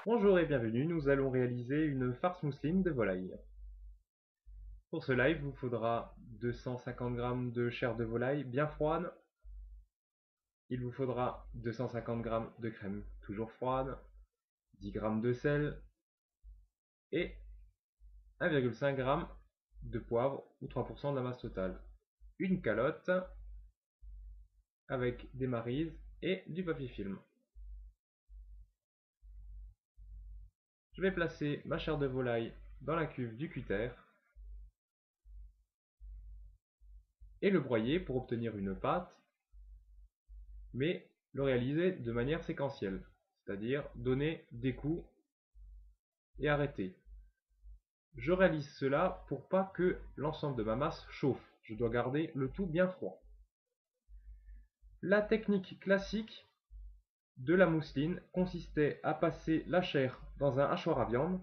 Bonjour et bienvenue, nous allons réaliser une farce mousseline de volaille. Pour cela, il vous faudra 250 g de chair de volaille bien froide. Il vous faudra 250 g de crème toujours froide, 10 g de sel et 1,5 g de poivre ou 3% de la masse totale. Une calotte avec des marises et du papier film. Je vais placer ma chair de volaille dans la cuve du cutter et le broyer pour obtenir une pâte, mais le réaliser de manière séquentielle, c'est-à-dire donner des coups et arrêter. Je réalise cela pour pas que l'ensemble de ma masse chauffe. Je dois garder le tout bien froid. La technique classique de la mousseline consistait à passer la chair dans un hachoir à viande,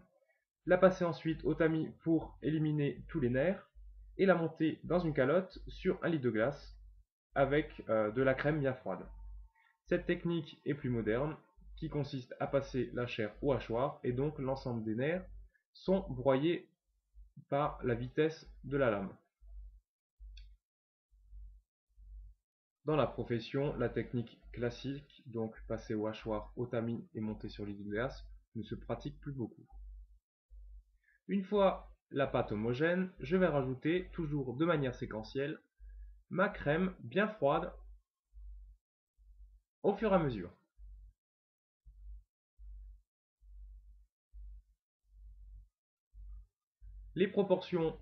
la passer ensuite au tamis pour éliminer tous les nerfs et la monter dans une calotte sur un litre de glace avec de la crème bien froide. Cette technique est plus moderne, qui consiste à passer la chair au hachoir et donc l'ensemble des nerfs sont broyés par la vitesse de la lame. Dans la profession, la technique classique, donc passer au hachoir, au tamis et monter sur l'île de glace, ne se pratique plus beaucoup. Une fois la pâte homogène, je vais rajouter, toujours de manière séquentielle, ma crème bien froide au fur et à mesure. Les proportions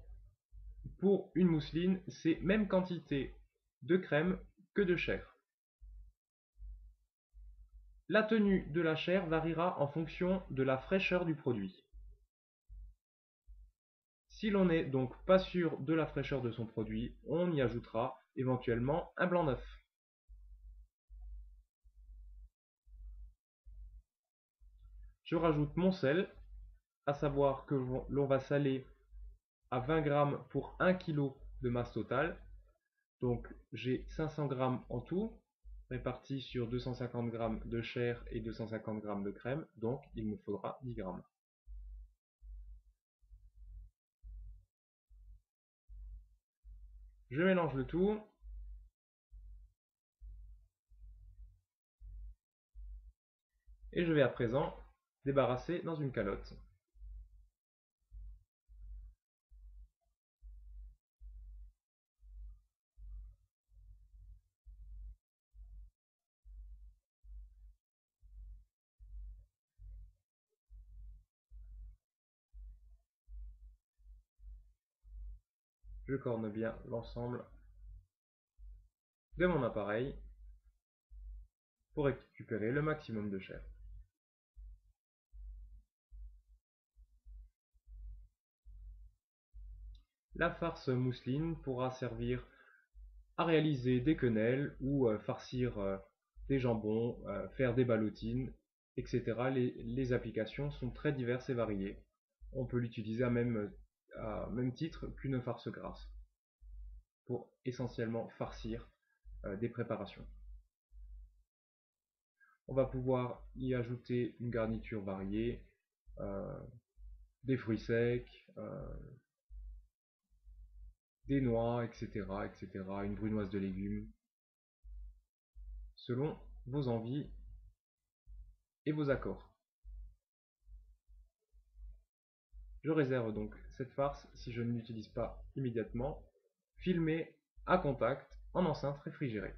pour une mousseline, c'est même quantité de crème que de chair. La tenue de la chair variera en fonction de la fraîcheur du produit. Si l'on n'est donc pas sûr de la fraîcheur de son produit, on y ajoutera éventuellement un blanc d'œuf. Je rajoute mon sel, à savoir que l'on va saler à 20 g pour 1 kg de masse totale. Donc j'ai 500 g en tout, répartis sur 250 g de chair et 250 g de crème, donc il me faudra 10 g. Je mélange le tout et je vais à présent débarrasser dans une calotte. Je corne bien l'ensemble de mon appareil pour récupérer le maximum de chair. La farce mousseline pourra servir à réaliser des quenelles ou farcir des jambons, faire des ballotines, etc. Les applications sont très diverses et variées. On peut l'utiliser à même titre qu'une farce grasse pour essentiellement farcir des préparations. On va pouvoir y ajouter une garniture variée, euh, des fruits secs, des noix, etc., etc., une brunoise de légumes, selon vos envies et vos accords. Je réserve donc cette farce si je ne l'utilise pas immédiatement, filmée à contact en enceinte réfrigérée.